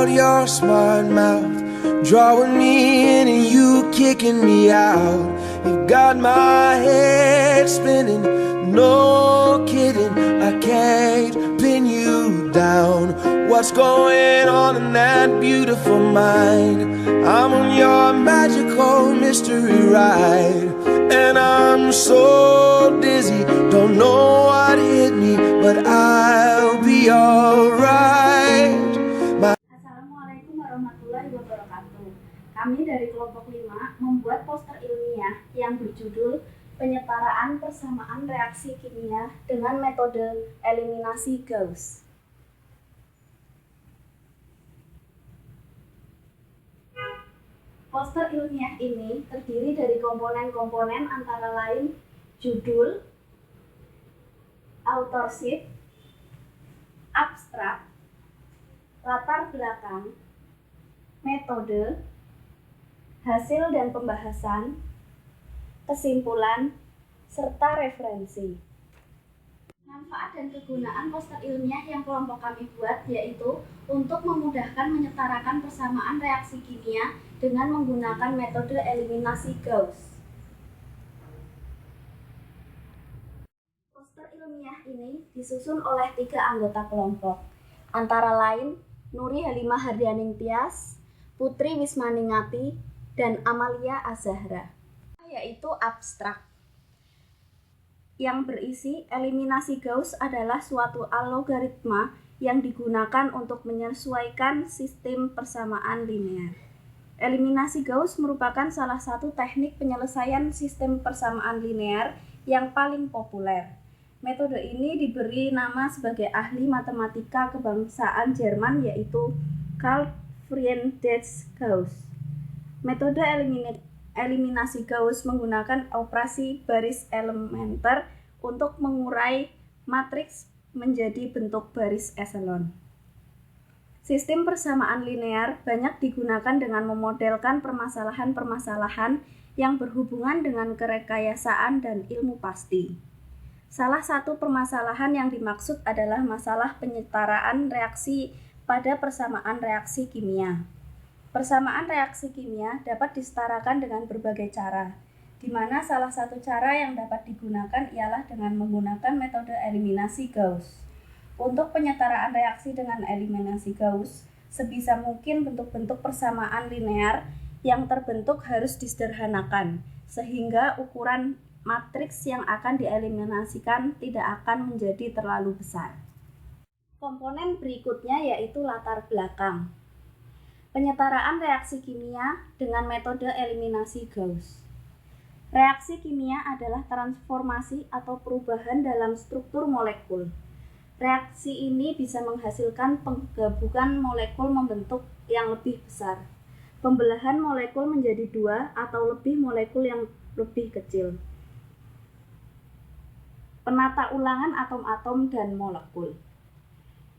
about your smart mouth, drawing me in and you kicking me out. You got my head spinning, no kidding, I can't pin you down. What's going on in that beautiful mind? I'm on your magical mystery ride, and I'm so dizzy, don't know what hit me, but I'll be alright. Assalamualaikum warahmatullahi wabarakatuh. Kami dari kelompok 5 membuat poster ilmiah yang berjudul Penyetaraan Persamaan Reaksi Kimia dengan Metode Eliminasi Gauss. Poster ilmiah ini terdiri dari komponen-komponen antara lain judul, authorship, abstrak, latar belakang, metode, hasil dan pembahasan, kesimpulan, serta referensi. Manfaat dan kegunaan poster ilmiah yang kelompok kami buat yaitu untuk memudahkan menyetarakan persamaan reaksi kimia dengan menggunakan metode eliminasi Gauss. Poster ilmiah ini disusun oleh 3 anggota kelompok, antara lain Nuri Halimah Hardianing Tias, Putri Wismaningati, dan Amalia Azahra, yaitu abstrak, yang berisi eliminasi Gauss adalah suatu algoritma yang digunakan untuk menyesuaikan sistem persamaan linear. Eliminasi Gauss merupakan salah satu teknik penyelesaian sistem persamaan linear yang paling populer. Metode ini diberi nama sebagai ahli matematika kebangsaan Jerman yaitu Carl Friedrich Gauss. Metode eliminasi Gauss menggunakan operasi baris elementer untuk mengurai matriks menjadi bentuk baris eselon. Sistem persamaan linear banyak digunakan dengan memodelkan permasalahan-permasalahan yang berhubungan dengan kerekayasaan dan ilmu pasti. Salah satu permasalahan yang dimaksud adalah masalah penyetaraan reaksi pada persamaan reaksi kimia. Persamaan reaksi kimia dapat disetarakan dengan berbagai cara, di mana salah satu cara yang dapat digunakan ialah dengan menggunakan metode eliminasi Gauss. Untuk penyetaraan reaksi dengan eliminasi Gauss, sebisa mungkin bentuk-bentuk persamaan linear yang terbentuk harus disederhanakan, sehingga ukuran matriks yang akan dieliminasikan tidak akan menjadi terlalu besar. Komponen berikutnya yaitu latar belakang. Penyetaraan reaksi kimia dengan metode eliminasi Gauss. Reaksi kimia adalah transformasi atau perubahan dalam struktur molekul. Reaksi ini bisa menghasilkan penggabungan molekul membentuk yang lebih besar, pembelahan molekul menjadi 2 atau lebih molekul yang lebih kecil, penata ulangan atom-atom dan molekul.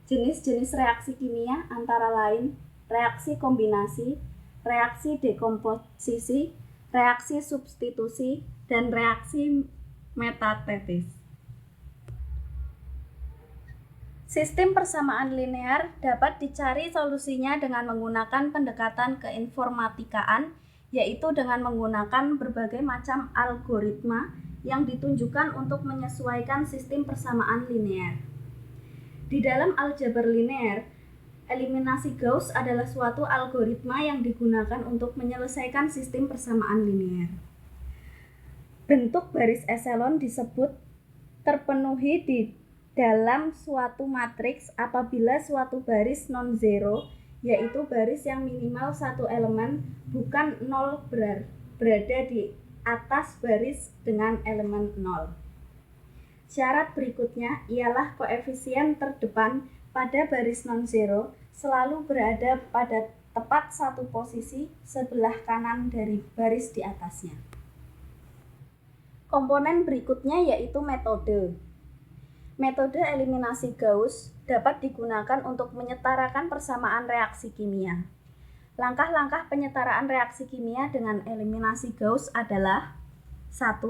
Jenis-jenis reaksi kimia antara lain reaksi kombinasi, reaksi dekomposisi, reaksi substitusi, dan reaksi metatesis. Sistem persamaan linear dapat dicari solusinya dengan menggunakan pendekatan keinformatikaan, yaitu dengan menggunakan berbagai macam algoritma yang ditunjukkan untuk menyesuaikan sistem persamaan linear. Di dalam aljabar linear, eliminasi Gauss adalah suatu algoritma yang digunakan untuk menyelesaikan sistem persamaan linear. Bentuk baris eselon disebut terpenuhi di dalam suatu matriks apabila suatu baris non-zero, yaitu baris yang minimal satu elemen, bukan nol berada di atas baris dengan elemen 0. Syarat berikutnya ialah koefisien terdepan pada baris non-zero selalu berada pada tepat satu posisi sebelah kanan dari baris di atasnya. Komponen berikutnya yaitu metode. Metode eliminasi Gauss dapat digunakan untuk menyetarakan persamaan reaksi kimia. Langkah-langkah penyetaraan reaksi kimia dengan eliminasi Gauss adalah 1.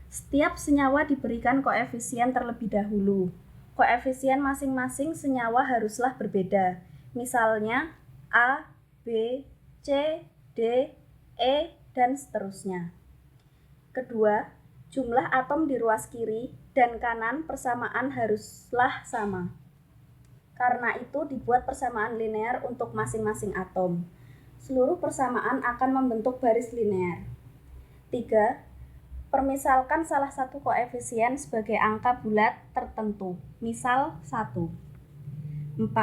Setiap senyawa diberikan koefisien terlebih dahulu. Koefisien masing-masing senyawa haruslah berbeda. Misalnya, A, B, C, D, E, dan seterusnya. Kedua, jumlah atom di ruas kiri dan kanan persamaan haruslah sama. Karena itu dibuat persamaan linear untuk masing-masing atom. Seluruh persamaan akan membentuk baris linear. 3. Permisalkan salah satu koefisien sebagai angka bulat tertentu, misal 1. 4.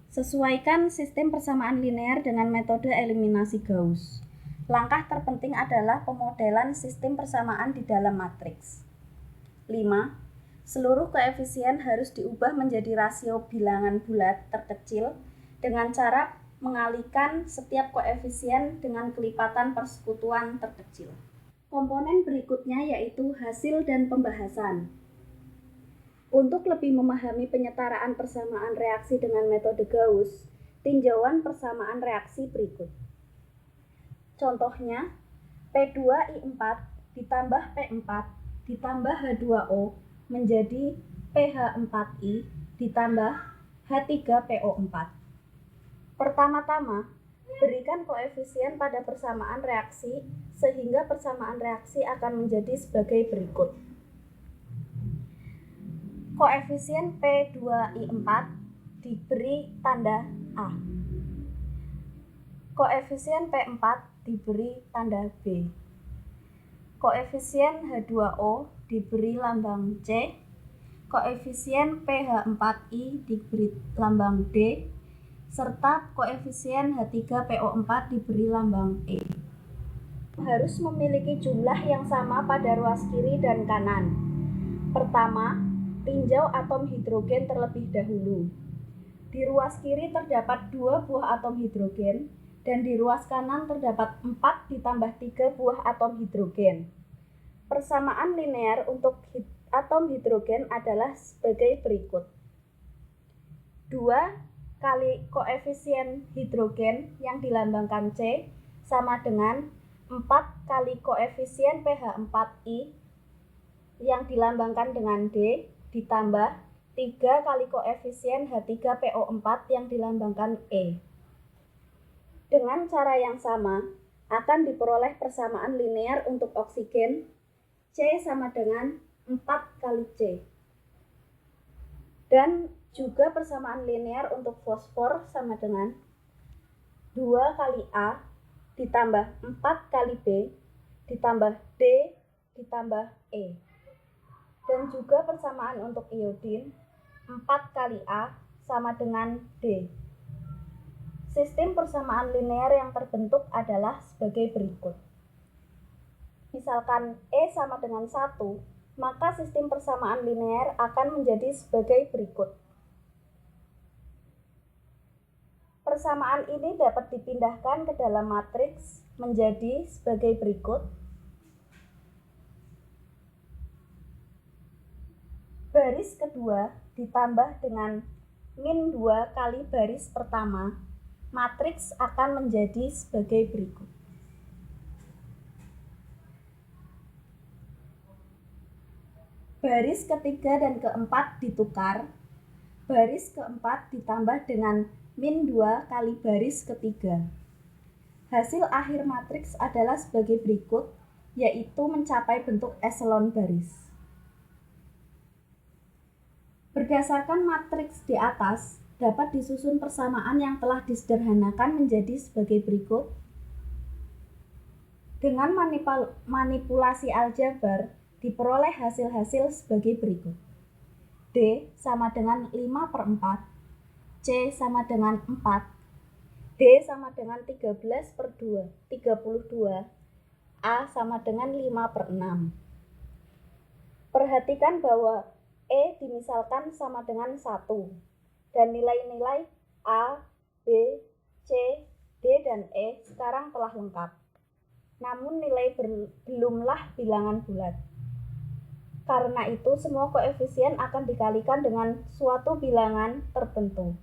Sesuaikan sistem persamaan linear dengan metode eliminasi Gauss. Langkah terpenting adalah pemodelan sistem persamaan di dalam matriks. 5. Seluruh koefisien harus diubah menjadi rasio bilangan bulat terkecil dengan cara mengalihkan setiap koefisien dengan kelipatan persekutuan terkecil. Komponen berikutnya yaitu hasil dan pembahasan. Untuk lebih memahami penyetaraan persamaan reaksi dengan metode Gauss, tinjauan persamaan reaksi berikut. Contohnya, P2I4 ditambah P4 ditambah H2O menjadi PH4I ditambah H3PO4. Pertama-tama, berikan koefisien pada persamaan reaksi sehingga persamaan reaksi akan menjadi sebagai berikut. Koefisien P2I4 diberi tanda A. Koefisien P4 diberi tanda B. Koefisien H2O diberi lambang C. Koefisien PH4I diberi lambang D. Serta koefisien H3PO4 diberi lambang E. Harus memiliki jumlah yang sama pada ruas kiri dan kanan. Pertama, tinjau atom hidrogen terlebih dahulu. Di ruas kiri terdapat 2 buah atom hidrogen dan di ruas kanan terdapat 4 ditambah 3 buah atom hidrogen. Persamaan linear untuk atom hidrogen adalah sebagai berikut. 2 kali koefisien hidrogen yang dilambangkan C sama dengan 4 kali koefisien PH4I yang dilambangkan dengan D ditambah 3 kali koefisien H3PO4 yang dilambangkan E. Dengan cara yang sama, akan diperoleh persamaan linear untuk oksigen C sama dengan 4 kali C. Dan juga persamaan linear untuk fosfor sama dengan 2 kali A ditambah 4 kali B ditambah D ditambah E. Dan juga persamaan untuk iodin 4 kali A sama dengan D. Sistem persamaan linear yang terbentuk adalah sebagai berikut. Misalkan E sama dengan 1, maka sistem persamaan linear akan menjadi sebagai berikut. Persamaan ini dapat dipindahkan ke dalam matriks menjadi sebagai berikut. Baris kedua ditambah dengan min 2 kali baris pertama, matriks akan menjadi sebagai berikut. Baris ketiga dan keempat ditukar, baris keempat ditambah dengan min 2 kali baris ketiga. Hasil akhir matriks adalah sebagai berikut, yaitu mencapai bentuk eselon baris. Berdasarkan matriks di atas, dapat disusun persamaan yang telah disederhanakan menjadi sebagai berikut. Dengan manipulasi aljabar, diperoleh hasil-hasil sebagai berikut. D sama dengan 5/4, C sama dengan 4, D sama dengan 13/32, A sama dengan 5/6. Perhatikan bahwa E dimisalkan sama dengan 1, dan nilai-nilai A, B, C, D, dan E sekarang telah lengkap. Namun nilai belumlah bilangan bulat. Karena itu semua koefisien akan dikalikan dengan suatu bilangan tertentu.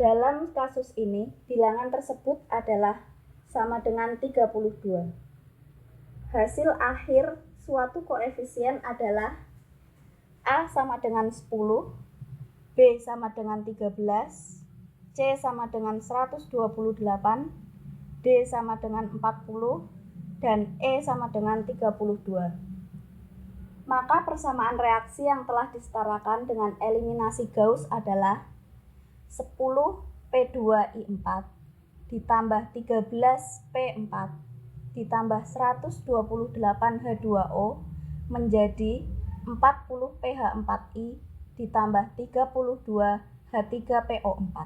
Dalam kasus ini, bilangan tersebut adalah sama dengan 32. Hasil akhir suatu koefisien adalah A sama dengan 10, B sama dengan 13, C sama dengan 128, D sama dengan 40, dan E sama dengan 32. Maka persamaan reaksi yang telah disetarakan dengan eliminasi Gauss adalah 10P2I4 ditambah 13P4 ditambah 128H2O menjadi 40PH4I ditambah 32H3PO4.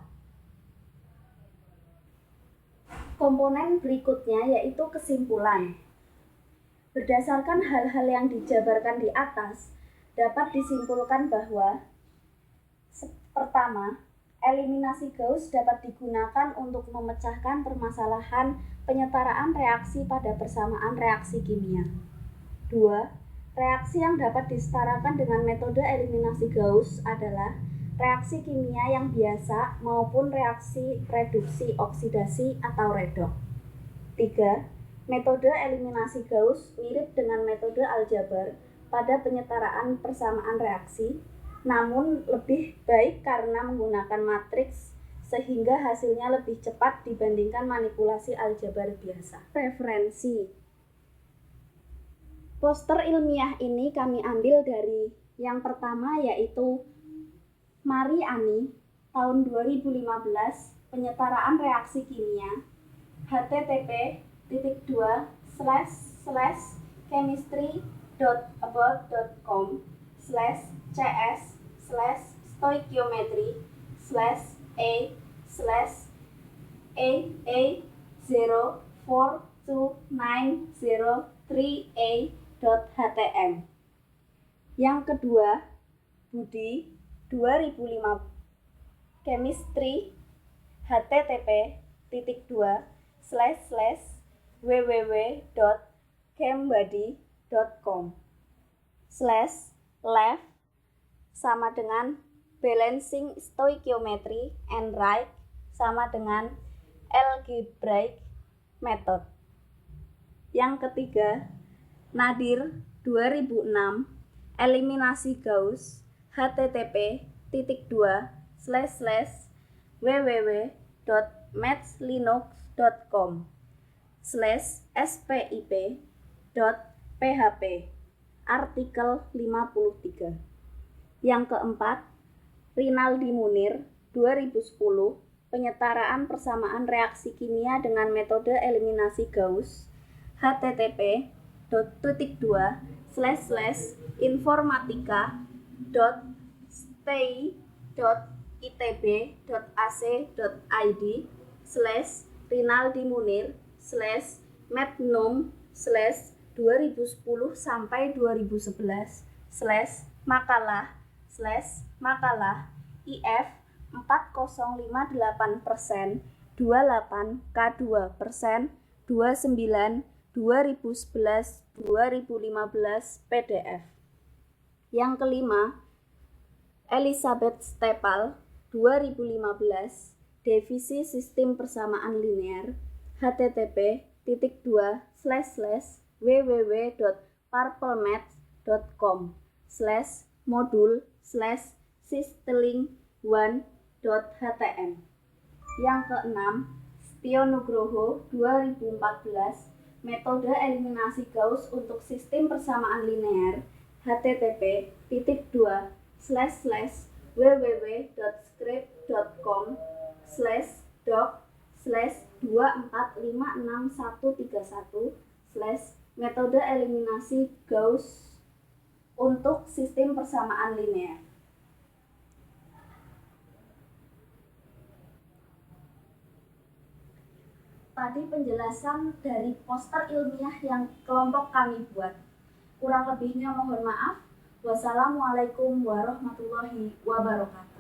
Komponen berikutnya yaitu kesimpulan. Berdasarkan hal-hal yang dijabarkan di atas, dapat disimpulkan bahwa pertama, eliminasi Gauss dapat digunakan untuk memecahkan permasalahan penyetaraan reaksi pada persamaan reaksi kimia. 2. Reaksi yang dapat disetarakan dengan metode eliminasi Gauss adalah reaksi kimia yang biasa maupun reaksi reduksi oksidasi atau redoks. 3. Metode eliminasi Gauss mirip dengan metode aljabar pada penyetaraan persamaan reaksi, namun lebih baik karena menggunakan matriks sehingga hasilnya lebih cepat dibandingkan manipulasi aljabar biasa. Referensi. Poster ilmiah ini kami ambil dari yang pertama yaitu Mariani tahun 2015, penyetaraan reaksi kimia, http://chemistry.abort.com/cs/stoichiometry/a/a042903a.htm. Yang kedua, Budi 2005, chemistry, http://www.chembuddy.com/left sama dengan balancing stoichiometry and Reich sama dengan algebraic method. Yang ketiga, Nadir 2006, eliminasi Gauss, http://www.mathlinux.com/spip.php, artikel 53. Yang keempat, Rinaldi Munir 2010, penyetaraan persamaan reaksi kimia dengan metode eliminasi Gauss, http://informatika.stanford.itb.ac.id/makalah/makalah IF 4058% 28K2% 29 2011-2015 PDF. Yang kelima, Elizabeth Stepal 2015, divisi sistem persamaan linear, http://www.parpelmet.com/modul/systeling1.htm. Yang keenam, Setio Nugroho 2014, metode eliminasi Gauss untuk sistem persamaan linear, http://www.script.com/doc/2456131/metode eliminasi Gauss untuk sistem persamaan linear. Tadi penjelasan dari poster ilmiah yang kelompok kami buat. Kurang lebihnya mohon maaf. Wassalamualaikum warahmatullahi wabarakatuh.